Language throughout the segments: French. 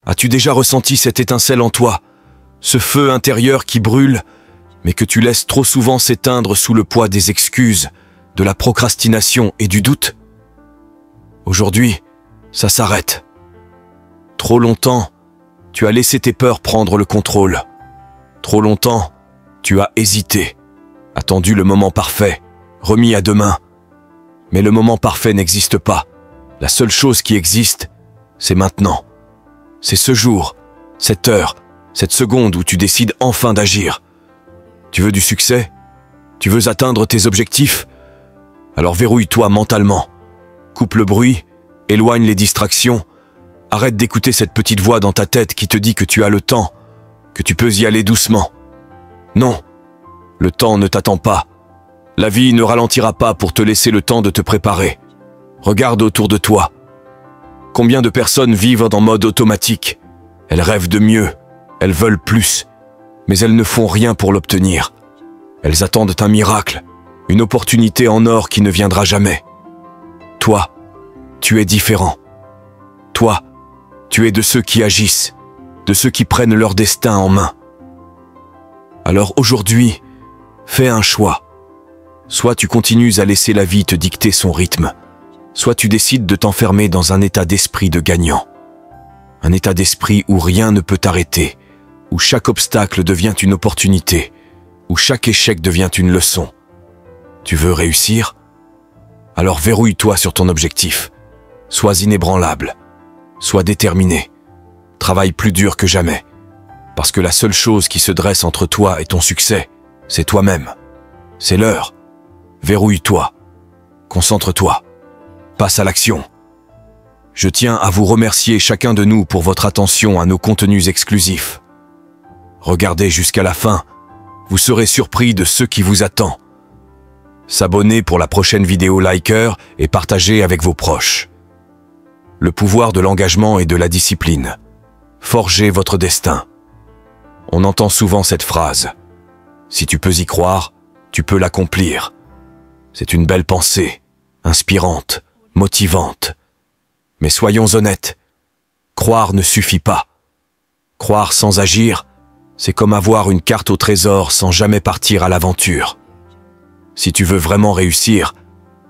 As-tu déjà ressenti cette étincelle en toi, ce feu intérieur qui brûle, mais que tu laisses trop souvent s'éteindre sous le poids des excuses, de la procrastination et du doute? Aujourd'hui, ça s'arrête. Trop longtemps, tu as laissé tes peurs prendre le contrôle. Trop longtemps, tu as hésité, attendu le moment parfait, remis à demain. Mais le moment parfait n'existe pas. La seule chose qui existe, c'est maintenant. C'est ce jour, cette heure, cette seconde où tu décides enfin d'agir. Tu veux du succès? Tu veux atteindre tes objectifs? Alors verrouille-toi mentalement. Coupe le bruit, éloigne les distractions. Arrête d'écouter cette petite voix dans ta tête qui te dit que tu as le temps, que tu peux y aller doucement. Non, le temps ne t'attend pas. La vie ne ralentira pas pour te laisser le temps de te préparer. Regarde autour de toi. Combien de personnes vivent en mode automatique? Elles rêvent de mieux, elles veulent plus, mais elles ne font rien pour l'obtenir. Elles attendent un miracle, une opportunité en or qui ne viendra jamais. Toi, tu es différent. Toi, tu es de ceux qui agissent, de ceux qui prennent leur destin en main. Alors aujourd'hui, fais un choix. Soit tu continues à laisser la vie te dicter son rythme, soit tu décides de t'enfermer dans un état d'esprit de gagnant. Un état d'esprit où rien ne peut t'arrêter, où chaque obstacle devient une opportunité, où chaque échec devient une leçon. Tu veux réussir? Alors verrouille-toi sur ton objectif. Sois inébranlable. Sois déterminé. Travaille plus dur que jamais. Parce que la seule chose qui se dresse entre toi et ton succès, c'est toi-même. C'est l'heure. Verrouille-toi. Concentre-toi. Passe à l'action. Je tiens à vous remercier chacun de nous pour votre attention à nos contenus exclusifs. Regardez jusqu'à la fin. Vous serez surpris de ce qui vous attend. S'abonner pour la prochaine vidéo, liker et partager avec vos proches. Le pouvoir de l'engagement et de la discipline. Forgez votre destin. On entend souvent cette phrase. Si tu peux y croire, tu peux l'accomplir. C'est une belle pensée, inspirante, motivante. Mais soyons honnêtes, croire ne suffit pas. Croire sans agir, c'est comme avoir une carte au trésor sans jamais partir à l'aventure. Si tu veux vraiment réussir,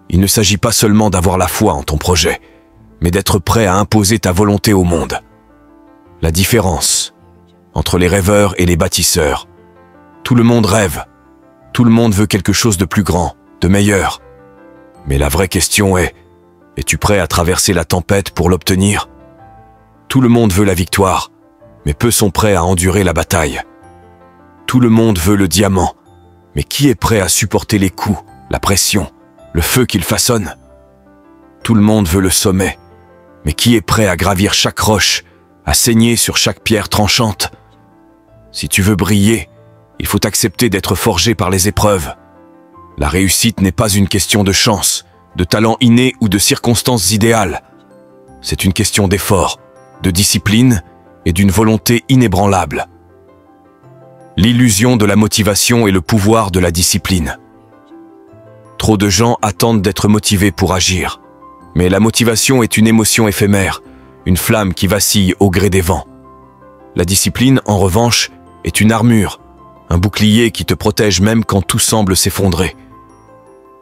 il ne s'agit pas seulement d'avoir la foi en ton projet, mais d'être prêt à imposer ta volonté au monde. La différence entre les rêveurs et les bâtisseurs. Tout le monde rêve, tout le monde veut quelque chose de plus grand, de meilleur. Mais la vraie question est, es-tu prêt à traverser la tempête pour l'obtenir? Tout le monde veut la victoire, mais peu sont prêts à endurer la bataille. Tout le monde veut le diamant, mais qui est prêt à supporter les coups, la pression, le feu qu'il façonne? Tout le monde veut le sommet, mais qui est prêt à gravir chaque roche, à saigner sur chaque pierre tranchante? Si tu veux briller, il faut accepter d'être forgé par les épreuves. La réussite n'est pas une question de chance, de talent inné ou de circonstances idéales. C'est une question d'effort, de discipline et d'une volonté inébranlable. L'illusion de la motivation et le pouvoir de la discipline. Trop de gens attendent d'être motivés pour agir. Mais la motivation est une émotion éphémère, une flamme qui vacille au gré des vents. La discipline, en revanche, est une armure, un bouclier qui te protège même quand tout semble s'effondrer.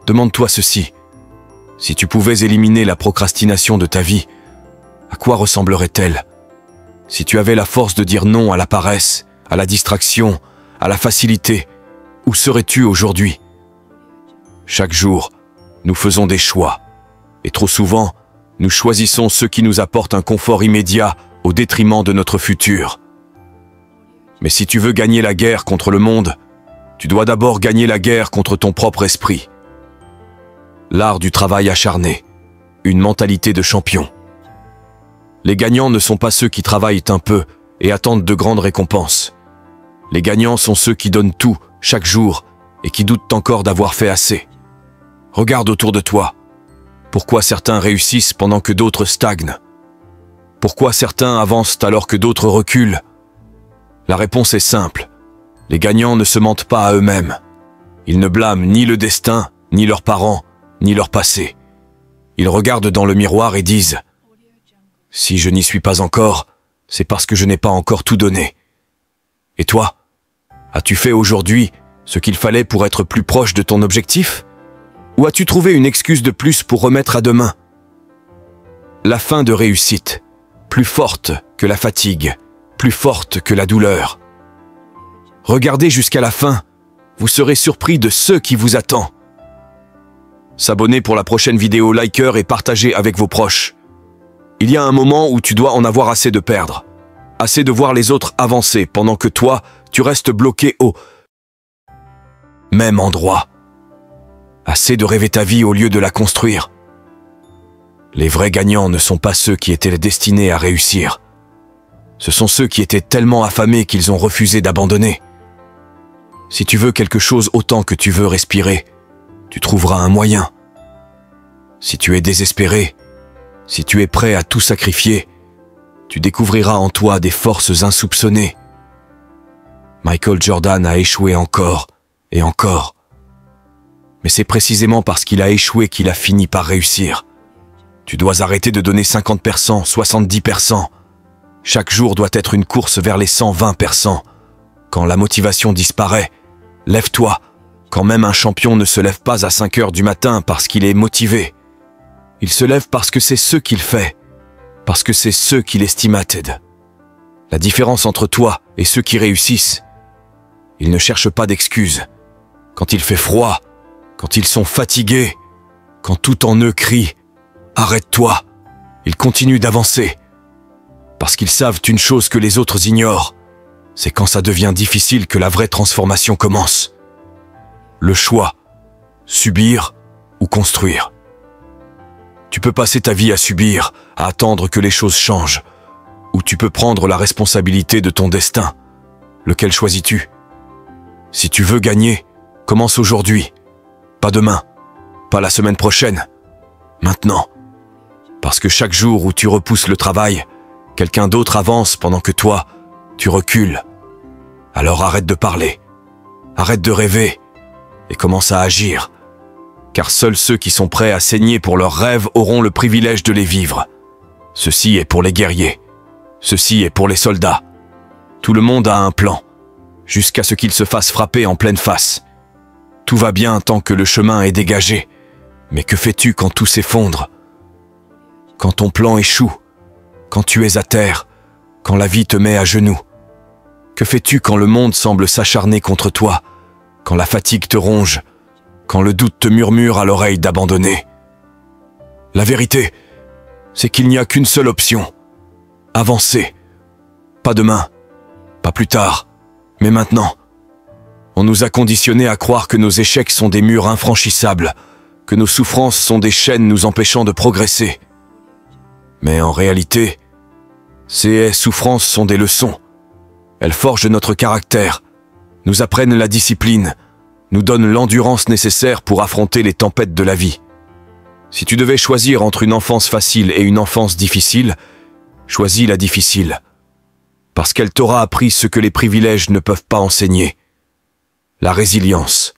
Demande-toi ceci. Si tu pouvais éliminer la procrastination de ta vie, à quoi ressemblerait-elle? Si tu avais la force de dire non à la paresse, à la distraction, à la facilité, où serais-tu aujourd'hui? Chaque jour, nous faisons des choix. Et trop souvent, nous choisissons ceux qui nous apportent un confort immédiat au détriment de notre futur. Mais si tu veux gagner la guerre contre le monde, tu dois d'abord gagner la guerre contre ton propre esprit. L'art du travail acharné, une mentalité de champion. Les gagnants ne sont pas ceux qui travaillent un peu et attendent de grandes récompenses. Les gagnants sont ceux qui donnent tout, chaque jour, et qui doutent encore d'avoir fait assez. Regarde autour de toi. Pourquoi certains réussissent pendant que d'autres stagnent? Pourquoi certains avancent alors que d'autres reculent? La réponse est simple. Les gagnants ne se mentent pas à eux-mêmes. Ils ne blâment ni le destin, ni leurs parents, ni leur passé. Ils regardent dans le miroir et disent « Si je n'y suis pas encore, c'est parce que je n'ai pas encore tout donné. Et toi, as-tu fait aujourd'hui ce qu'il fallait pour être plus proche de ton objectif? Ou as-tu trouvé une excuse de plus pour remettre à demain? La fin de réussite, plus forte que la fatigue, plus forte que la douleur. Regardez jusqu'à la fin, vous serez surpris de ce qui vous attend. S'abonner pour la prochaine vidéo, liker et partager avec vos proches. Il y a un moment où tu dois en avoir assez de perdre. Assez de voir les autres avancer pendant que toi, tu restes bloqué au même endroit. Assez de rêver ta vie au lieu de la construire. Les vrais gagnants ne sont pas ceux qui étaient destinés à réussir. Ce sont ceux qui étaient tellement affamés qu'ils ont refusé d'abandonner. Si tu veux quelque chose autant que tu veux respirer, tu trouveras un moyen. Si tu es désespéré, si tu es prêt à tout sacrifier, tu découvriras en toi des forces insoupçonnées. Michael Jordan a échoué encore et encore. Mais c'est précisément parce qu'il a échoué qu'il a fini par réussir. Tu dois arrêter de donner 50%, 70%. Chaque jour doit être une course vers les 120%. Quand la motivation disparaît, lève-toi. Quand même un champion ne se lève pas à 5 heures du matin parce qu'il est motivé. Il se lève parce que c'est ce qu'il fait. Parce que c'est ce qu'il estimated. La différence entre toi et ceux qui réussissent, ils ne cherchent pas d'excuses. Quand il fait froid, quand ils sont fatigués, quand tout en eux crie « Arrête-toi !» ils continuent d'avancer. Parce qu'ils savent une chose que les autres ignorent, c'est quand ça devient difficile que la vraie transformation commence. Le choix, subir ou construire. Tu peux passer ta vie à subir, à attendre que les choses changent, ou tu peux prendre la responsabilité de ton destin. Lequel choisis-tu? Si tu veux gagner, commence aujourd'hui. Pas demain, pas la semaine prochaine. Maintenant. Parce que chaque jour où tu repousses le travail, quelqu'un d'autre avance pendant que toi, tu recules. Alors arrête de parler, arrête de rêver et commence à agir. Car seuls ceux qui sont prêts à saigner pour leurs rêves auront le privilège de les vivre. Ceci est pour les guerriers. Ceci est pour les soldats. Tout le monde a un plan, jusqu'à ce qu'il se fasse frapper en pleine face. Tout va bien tant que le chemin est dégagé. Mais que fais-tu quand tout s'effondre? Quand ton plan échoue? Quand tu es à terre? Quand la vie te met à genoux? Que fais-tu quand le monde semble s'acharner contre toi? Quand la fatigue te ronge? Quand le doute te murmure à l'oreille d'abandonner? La vérité, c'est qu'il n'y a qu'une seule option. Avancer. Pas demain, pas plus tard, mais maintenant. On nous a conditionnés à croire que nos échecs sont des murs infranchissables, que nos souffrances sont des chaînes nous empêchant de progresser. Mais en réalité, ces souffrances sont des leçons. Elles forgent notre caractère, nous apprennent la discipline, nous donnent l'endurance nécessaire pour affronter les tempêtes de la vie. Si tu devais choisir entre une enfance facile et une enfance difficile, choisis la difficile. Parce qu'elle t'aura appris ce que les privilèges ne peuvent pas enseigner. La résilience.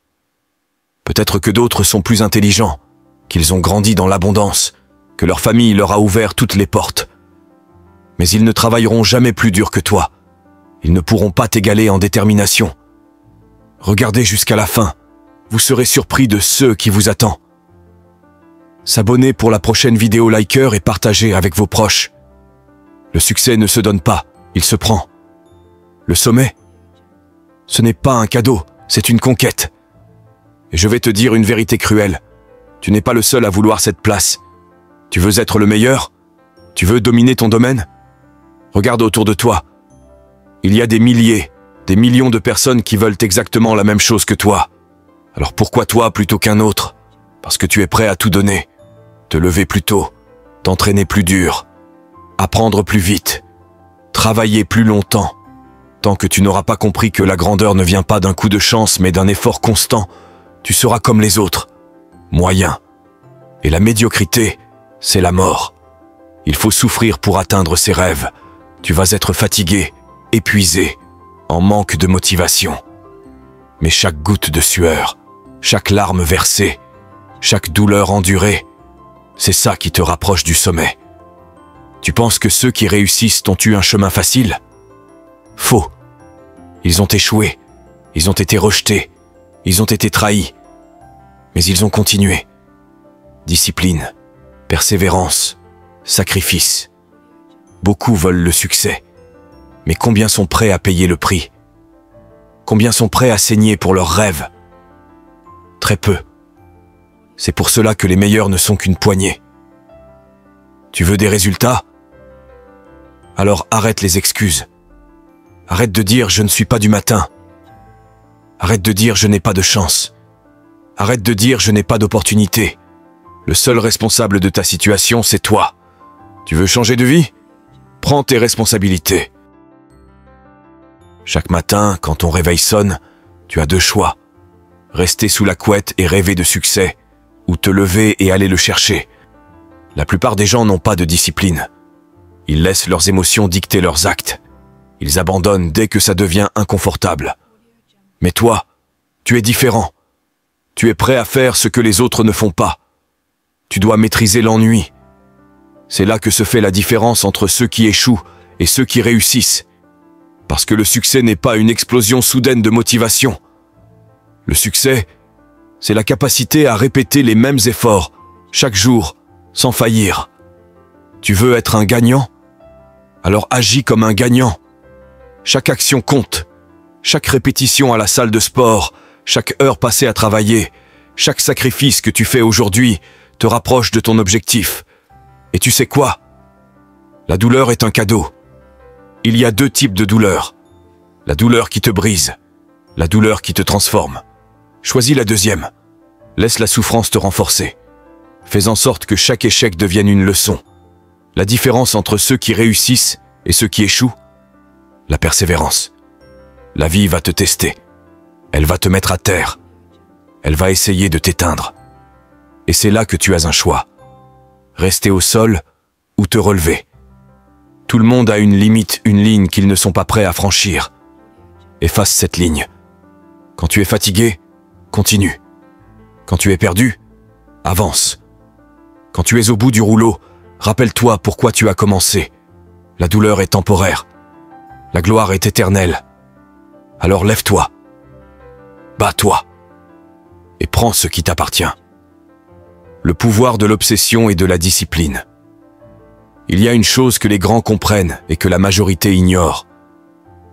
Peut-être que d'autres sont plus intelligents, qu'ils ont grandi dans l'abondance, que leur famille leur a ouvert toutes les portes. Mais ils ne travailleront jamais plus dur que toi. Ils ne pourront pas t'égaler en détermination. Regardez jusqu'à la fin, vous serez surpris de ce qui vous attend. S'abonner pour la prochaine vidéo, liker et partager avec vos proches. Le succès ne se donne pas, il se prend. Le sommet, ce n'est pas un cadeau, c'est une conquête. Et je vais te dire une vérité cruelle. Tu n'es pas le seul à vouloir cette place. Tu veux être le meilleur? Tu veux dominer ton domaine? Regarde autour de toi. Il y a des milliers, des millions de personnes qui veulent exactement la même chose que toi. Alors pourquoi toi plutôt qu'un autre? Parce que tu es prêt à tout donner. Te lever plus tôt, t'entraîner plus dur, apprendre plus vite, travailler plus longtemps. Tant que tu n'auras pas compris que la grandeur ne vient pas d'un coup de chance mais d'un effort constant, tu seras comme les autres, moyen. Et la médiocrité, c'est la mort. Il faut souffrir pour atteindre ses rêves. Tu vas être fatigué, épuisé, en manque de motivation. Mais chaque goutte de sueur, chaque larme versée, chaque douleur endurée, c'est ça qui te rapproche du sommet. Tu penses que ceux qui réussissent ont eu un chemin facile? Faux. Ils ont échoué, ils ont été rejetés, ils ont été trahis. Mais ils ont continué. Discipline, persévérance, sacrifice. Beaucoup veulent le succès. Mais combien sont prêts à payer le prix? Combien sont prêts à saigner pour leurs rêves? Très peu. C'est pour cela que les meilleurs ne sont qu'une poignée. Tu veux des résultats? Alors arrête les excuses. Arrête de dire « je ne suis pas du matin ». Arrête de dire « je n'ai pas de chance ». Arrête de dire « je n'ai pas d'opportunité ». Le seul responsable de ta situation, c'est toi. Tu veux changer de vie? Prends tes responsabilités. Chaque matin, quand ton réveil sonne, tu as deux choix. Rester sous la couette et rêver de succès, ou te lever et aller le chercher. La plupart des gens n'ont pas de discipline. Ils laissent leurs émotions dicter leurs actes. Ils abandonnent dès que ça devient inconfortable. Mais toi, tu es différent. Tu es prêt à faire ce que les autres ne font pas. Tu dois maîtriser l'ennui. C'est là que se fait la différence entre ceux qui échouent et ceux qui réussissent. Parce que le succès n'est pas une explosion soudaine de motivation. Le succès, c'est la capacité à répéter les mêmes efforts, chaque jour, sans faillir. Tu veux être un gagnant? Alors agis comme un gagnant. Chaque action compte. Chaque répétition à la salle de sport, chaque heure passée à travailler, chaque sacrifice que tu fais aujourd'hui te rapproche de ton objectif. Et tu sais quoi? La douleur est un cadeau. Il y a deux types de douleur. La douleur qui te brise, la douleur qui te transforme. Choisis la deuxième. Laisse la souffrance te renforcer. Fais en sorte que chaque échec devienne une leçon. La différence entre ceux qui réussissent et ceux qui échouent? La persévérance. La vie va te tester. Elle va te mettre à terre. Elle va essayer de t'éteindre. Et c'est là que tu as un choix. Rester au sol ou te relever. Tout le monde a une limite, une ligne qu'ils ne sont pas prêts à franchir. Efface cette ligne. Quand tu es fatigué, continue. Quand tu es perdu, avance. Quand tu es au bout du rouleau, rappelle-toi pourquoi tu as commencé. La douleur est temporaire. La gloire est éternelle. Alors lève-toi. Bats-toi. Et prends ce qui t'appartient. Le pouvoir de l'obsession et de la discipline. Il y a une chose que les grands comprennent et que la majorité ignore.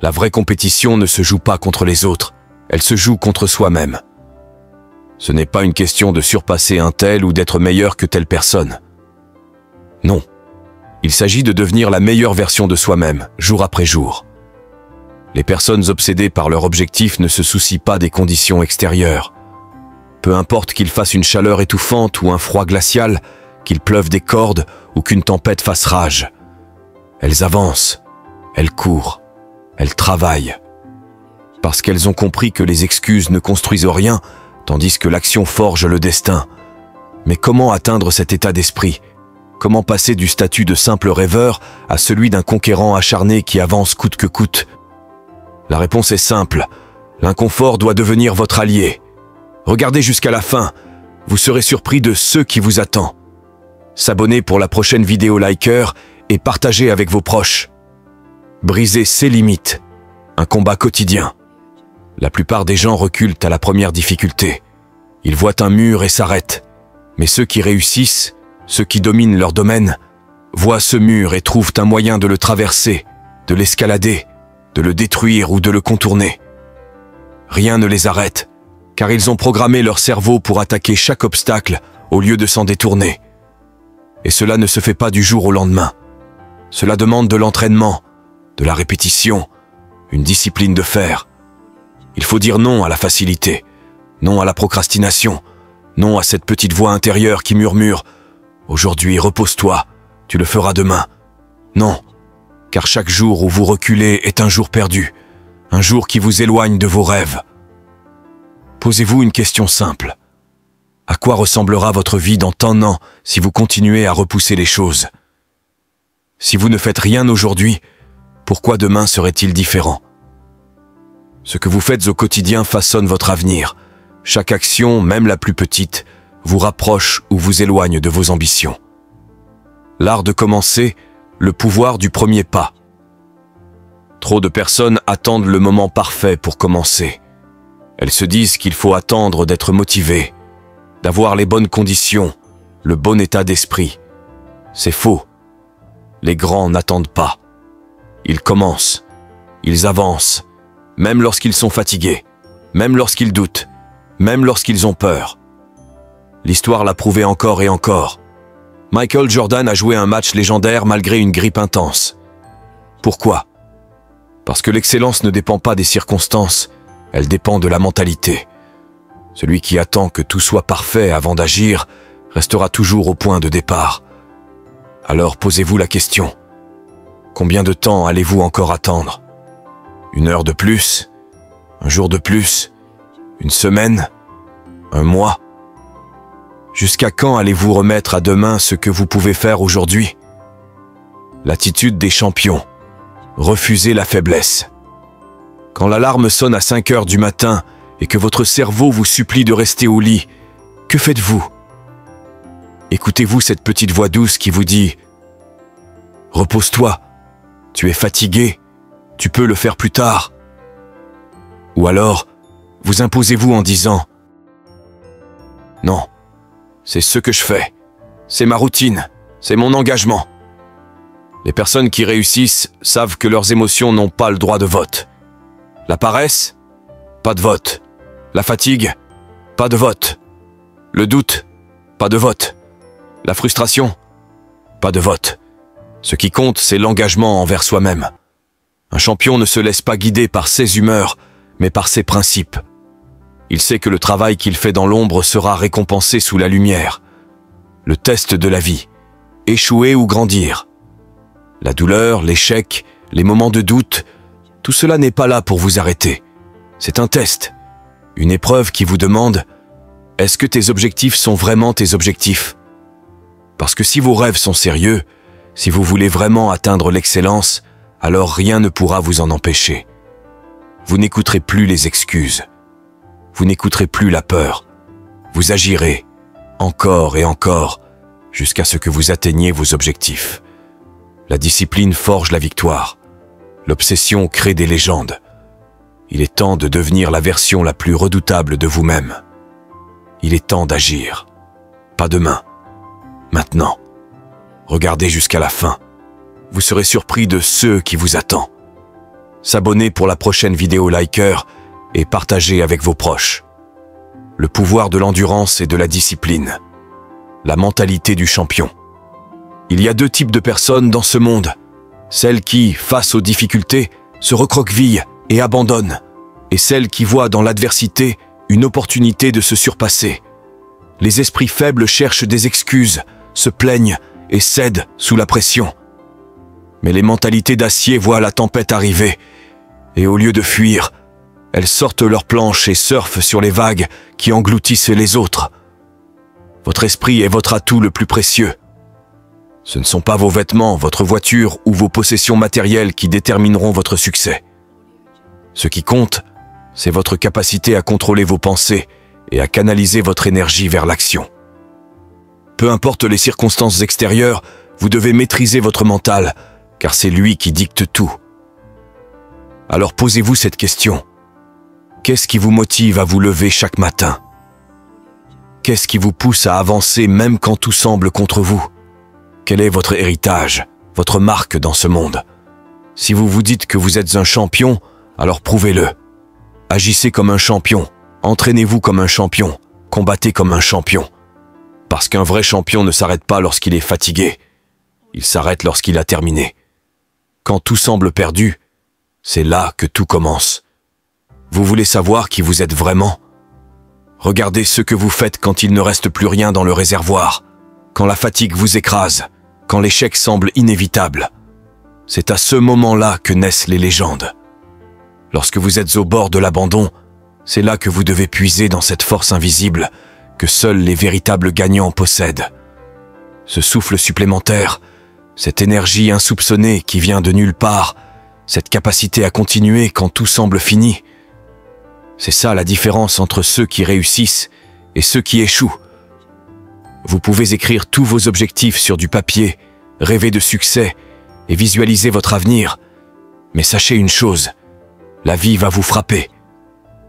La vraie compétition ne se joue pas contre les autres, elle se joue contre soi-même. Ce n'est pas une question de surpasser un tel ou d'être meilleur que telle personne. Non. Il s'agit de devenir la meilleure version de soi-même, jour après jour. Les personnes obsédées par leur objectif ne se soucient pas des conditions extérieures. Peu importe qu'il fasse une chaleur étouffante ou un froid glacial, qu'il pleuve des cordes ou qu'une tempête fasse rage. Elles avancent, elles courent, elles travaillent. Parce qu'elles ont compris que les excuses ne construisent rien, tandis que l'action forge le destin. Mais comment atteindre cet état d'esprit ? Comment passer du statut de simple rêveur à celui d'un conquérant acharné qui avance coûte que coûte? La réponse est simple. L'inconfort doit devenir votre allié. Regardez jusqu'à la fin. Vous serez surpris de ce qui vous attend. S'abonner pour la prochaine vidéo liker et partager avec vos proches. Briser ses limites. Un combat quotidien. La plupart des gens reculent à la première difficulté. Ils voient un mur et s'arrêtent. Mais ceux qui réussissent, ceux qui dominent leur domaine, voient ce mur et trouvent un moyen de le traverser, de l'escalader, de le détruire ou de le contourner. Rien ne les arrête, car ils ont programmé leur cerveau pour attaquer chaque obstacle au lieu de s'en détourner. Et cela ne se fait pas du jour au lendemain. Cela demande de l'entraînement, de la répétition, une discipline de fer. Il faut dire non à la facilité, non à la procrastination, non à cette petite voix intérieure qui murmure « Aujourd'hui, repose-toi, tu le feras demain ». Non, car chaque jour où vous reculez est un jour perdu, un jour qui vous éloigne de vos rêves. Posez-vous une question simple. À quoi ressemblera votre vie dans un an si vous continuez à repousser les choses? Si vous ne faites rien aujourd'hui, pourquoi demain serait-il différent? Ce que vous faites au quotidien façonne votre avenir. Chaque action, même la plus petite, vous rapproche ou vous éloigne de vos ambitions. L'art de commencer, le pouvoir du premier pas. Trop de personnes attendent le moment parfait pour commencer. Elles se disent qu'il faut attendre d'être motivé, d'avoir les bonnes conditions, le bon état d'esprit. C'est faux. Les grands n'attendent pas. Ils commencent, ils avancent, même lorsqu'ils sont fatigués, même lorsqu'ils doutent, même lorsqu'ils ont peur. L'histoire l'a prouvé encore et encore. Michael Jordan a joué un match légendaire malgré une grippe intense. Pourquoi? Parce que l'excellence ne dépend pas des circonstances, elle dépend de la mentalité. Celui qui attend que tout soit parfait avant d'agir restera toujours au point de départ. Alors posez-vous la question. Combien de temps allez-vous encore attendre? 1 heure de plus? 1 jour de plus? 1 semaine? 1 mois? Jusqu'à quand allez-vous remettre à demain ce que vous pouvez faire aujourd'hui? L'attitude des champions. Refusez la faiblesse. Quand l'alarme sonne à 5 heures du matin et que votre cerveau vous supplie de rester au lit, que faites-vous? Écoutez-vous cette petite voix douce qui vous dit « Repose-toi, tu es fatigué, tu peux le faire plus tard. » Ou alors, vous imposez-vous en disant « Non, c'est ce que je fais, c'est ma routine, c'est mon engagement. » Les personnes qui réussissent savent que leurs émotions n'ont pas le droit de vote. La paresse? Pas de vote. La fatigue? Pas de vote. Le doute? Pas de vote. La frustration? Pas de vote. Ce qui compte, c'est l'engagement envers soi-même. Un champion ne se laisse pas guider par ses humeurs, mais par ses principes. Il sait que le travail qu'il fait dans l'ombre sera récompensé sous la lumière. Le test de la vie. Échouer ou grandir. La douleur, l'échec, les moments de doute, tout cela n'est pas là pour vous arrêter. C'est un test, une épreuve qui vous demande « Est-ce que tes objectifs sont vraiment tes objectifs ?» Parce que si vos rêves sont sérieux, si vous voulez vraiment atteindre l'excellence, alors rien ne pourra vous en empêcher. Vous n'écouterez plus les excuses. Vous n'écouterez plus la peur. Vous agirez, encore et encore, jusqu'à ce que vous atteigniez vos objectifs. La discipline forge la victoire. L'obsession crée des légendes. Il est temps de devenir la version la plus redoutable de vous-même. Il est temps d'agir. Pas demain. Maintenant. Regardez jusqu'à la fin. Vous serez surpris de ce qui vous attend. S'abonner pour la prochaine vidéo liker et partager avec vos proches. Le pouvoir de l'endurance et de la discipline. La mentalité du champion. Il y a 2 types de personnes dans ce monde. Celles qui, face aux difficultés, se recroquevillent et abandonnent, et celles qui voient dans l'adversité une opportunité de se surpasser. Les esprits faibles cherchent des excuses, se plaignent et cèdent sous la pression. Mais les mentalités d'acier voient la tempête arriver, et au lieu de fuir, elles sortent leurs planches et surfent sur les vagues qui engloutissent les autres. Votre esprit est votre atout le plus précieux. Ce ne sont pas vos vêtements, votre voiture ou vos possessions matérielles qui détermineront votre succès. Ce qui compte, c'est votre capacité à contrôler vos pensées et à canaliser votre énergie vers l'action. Peu importe les circonstances extérieures, vous devez maîtriser votre mental, car c'est lui qui dicte tout. Alors posez-vous cette question. Qu'est-ce qui vous motive à vous lever chaque matin? Qu'est-ce qui vous pousse à avancer même quand tout semble contre vous? Quel est votre héritage, votre marque dans ce monde? Si vous vous dites que vous êtes un champion, alors prouvez-le. Agissez comme un champion, entraînez-vous comme un champion, combattez comme un champion. Parce qu'un vrai champion ne s'arrête pas lorsqu'il est fatigué, il s'arrête lorsqu'il a terminé. Quand tout semble perdu, c'est là que tout commence. Vous voulez savoir qui vous êtes vraiment? Regardez ce que vous faites quand il ne reste plus rien dans le réservoir, quand la fatigue vous écrase, quand l'échec semble inévitable. C'est à ce moment-là que naissent les légendes. Lorsque vous êtes au bord de l'abandon, c'est là que vous devez puiser dans cette force invisible que seuls les véritables gagnants possèdent. Ce souffle supplémentaire, cette énergie insoupçonnée qui vient de nulle part, cette capacité à continuer quand tout semble fini. C'est ça la différence entre ceux qui réussissent et ceux qui échouent. Vous pouvez écrire tous vos objectifs sur du papier, rêver de succès et visualisez votre avenir. Mais sachez une chose, la vie va vous frapper.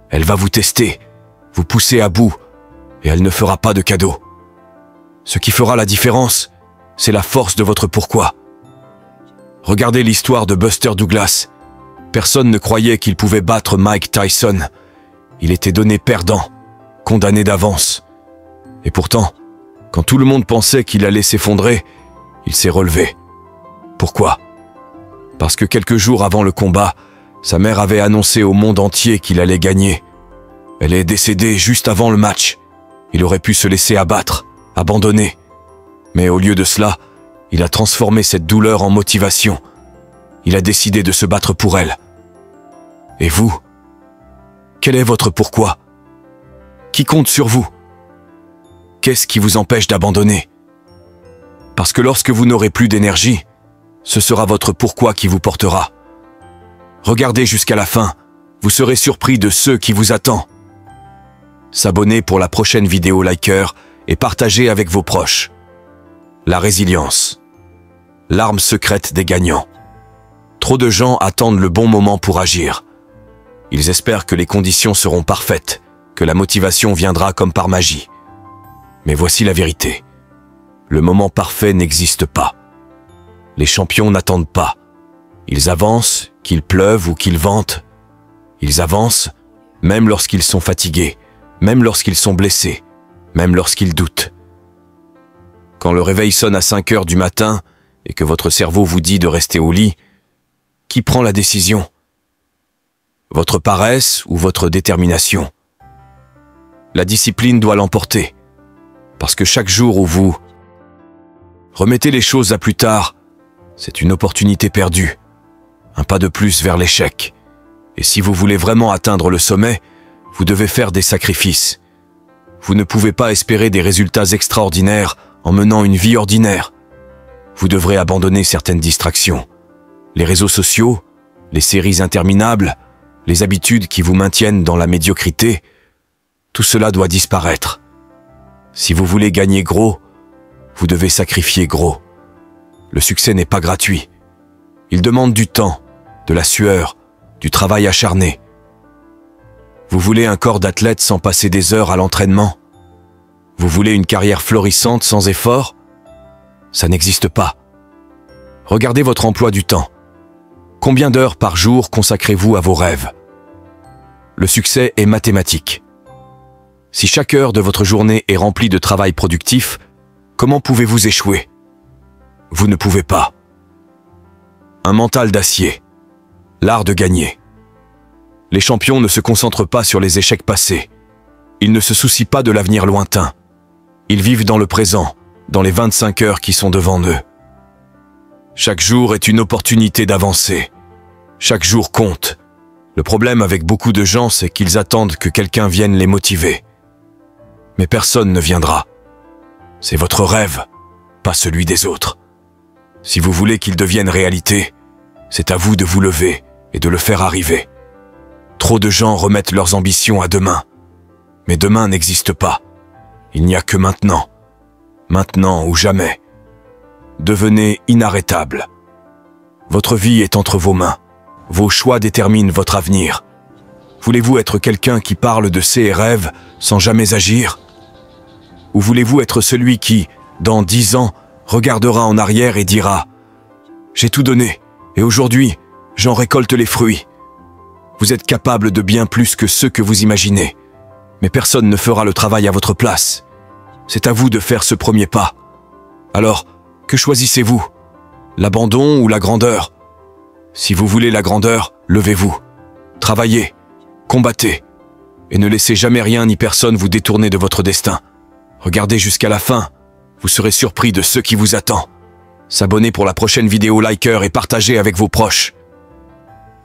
Elle va vous tester, vous pousser à bout, et elle ne fera pas de cadeau. Ce qui fera la différence, c'est la force de votre pourquoi. Regardez l'histoire de Buster Douglas. Personne ne croyait qu'il pouvait battre Mike Tyson. Il était donné perdant, condamné d'avance. Et pourtant, quand tout le monde pensait qu'il allait s'effondrer, il s'est relevé. Pourquoi? Parce que quelques jours avant le combat, sa mère avait annoncé au monde entier qu'il allait gagner. Elle est décédée juste avant le match. Il aurait pu se laisser abattre, abandonner. Mais au lieu de cela, il a transformé cette douleur en motivation. Il a décidé de se battre pour elle. Et vous? Quel est votre pourquoi? Qui compte sur vous? Qu'est-ce qui vous empêche d'abandonner? Parce que lorsque vous n'aurez plus d'énergie, ce sera votre pourquoi qui vous portera. Regardez jusqu'à la fin, vous serez surpris de ce qui vous attend. S'abonner pour la prochaine vidéo liker et partager avec vos proches. La résilience. L'arme secrète des gagnants. Trop de gens attendent le bon moment pour agir. Ils espèrent que les conditions seront parfaites, que la motivation viendra comme par magie. Mais voici la vérité. Le moment parfait n'existe pas. Les champions n'attendent pas. Ils avancent, qu'il pleuve ou qu'il vente. Ils avancent, même lorsqu'ils sont fatigués, même lorsqu'ils sont blessés, même lorsqu'ils doutent. Quand le réveil sonne à 5 heures du matin et que votre cerveau vous dit de rester au lit, qui prend la décision? Votre paresse ou votre détermination? La discipline doit l'emporter, parce que chaque jour où vous remettez les choses à plus tard, c'est une opportunité perdue, un pas de plus vers l'échec. Et si vous voulez vraiment atteindre le sommet, vous devez faire des sacrifices. Vous ne pouvez pas espérer des résultats extraordinaires en menant une vie ordinaire. Vous devrez abandonner certaines distractions. Les réseaux sociaux, les séries interminables, les habitudes qui vous maintiennent dans la médiocrité, tout cela doit disparaître. Si vous voulez gagner gros, vous devez sacrifier gros. Le succès n'est pas gratuit. Il demande du temps, de la sueur, du travail acharné. Vous voulez un corps d'athlète sans passer des heures à l'entraînement? Vous voulez une carrière florissante sans effort? Ça n'existe pas. Regardez votre emploi du temps. Combien d'heures par jour consacrez-vous à vos rêves? Le succès est mathématique. Si chaque heure de votre journée est remplie de travail productif, comment pouvez-vous échouer? Vous ne pouvez pas. Un mental d'acier. L'art de gagner. Les champions ne se concentrent pas sur les échecs passés. Ils ne se soucient pas de l'avenir lointain. Ils vivent dans le présent, dans les 25 heures qui sont devant eux. Chaque jour est une opportunité d'avancer. Chaque jour compte. Le problème avec beaucoup de gens, c'est qu'ils attendent que quelqu'un vienne les motiver. Mais personne ne viendra. C'est votre rêve, pas celui des autres. Si vous voulez qu'il devienne réalité, c'est à vous de vous lever et de le faire arriver. Trop de gens remettent leurs ambitions à demain. Mais demain n'existe pas. Il n'y a que maintenant. Maintenant ou jamais. Devenez inarrêtable. Votre vie est entre vos mains. Vos choix déterminent votre avenir. Voulez-vous être quelqu'un qui parle de ses rêves sans jamais agir? Ou voulez-vous être celui qui, dans 10 ans, regardera en arrière et dira « J'ai tout donné, et aujourd'hui, j'en récolte les fruits ». Vous êtes capable de bien plus que ce que vous imaginez. Mais personne ne fera le travail à votre place. C'est à vous de faire ce premier pas. Alors, que choisissez-vous? L'abandon ou la grandeur? Si vous voulez la grandeur, levez-vous. Travaillez, combattez, et ne laissez jamais rien ni personne vous détourner de votre destin. Regardez jusqu'à la fin, vous serez surpris de ce qui vous attend. S'abonner pour la prochaine vidéo, liker et partager avec vos proches.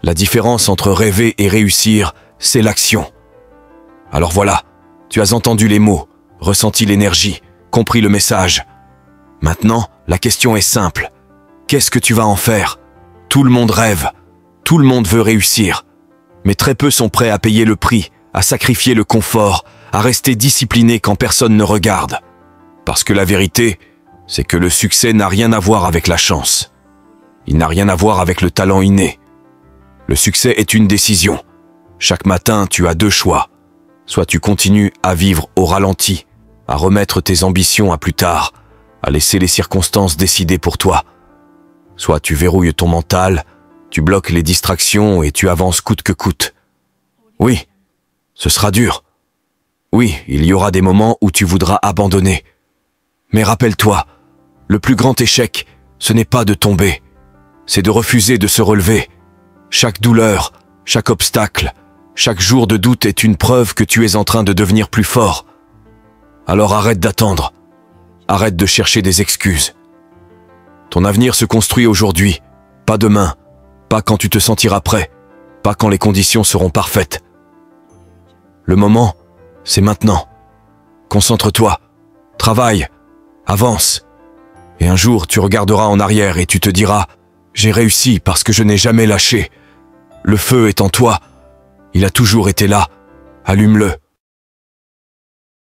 La différence entre rêver et réussir, c'est l'action. Alors voilà, tu as entendu les mots, ressenti l'énergie, compris le message. Maintenant, la question est simple. Qu'est-ce que tu vas en faire? Tout le monde rêve, tout le monde veut réussir. Mais très peu sont prêts à payer le prix, à sacrifier le confort, à rester discipliné quand personne ne regarde. Parce que la vérité, c'est que le succès n'a rien à voir avec la chance. Il n'a rien à voir avec le talent inné. Le succès est une décision. Chaque matin, tu as deux choix. Soit tu continues à vivre au ralenti, à remettre tes ambitions à plus tard, à laisser les circonstances décider pour toi. Soit tu verrouilles ton mental, tu bloques les distractions et tu avances coûte que coûte. Oui, ce sera dur. Oui, il y aura des moments où tu voudras abandonner. Mais rappelle-toi, le plus grand échec, ce n'est pas de tomber, c'est de refuser de se relever. Chaque douleur, chaque obstacle, chaque jour de doute est une preuve que tu es en train de devenir plus fort. Alors arrête d'attendre. Arrête de chercher des excuses. Ton avenir se construit aujourd'hui, pas demain, pas quand tu te sentiras prêt, pas quand les conditions seront parfaites. Le moment, c'est maintenant. Concentre-toi, travaille, avance. Et un jour, tu regarderas en arrière et tu te diras « J'ai réussi parce que je n'ai jamais lâché. Le feu est en toi. Il a toujours été là. Allume-le.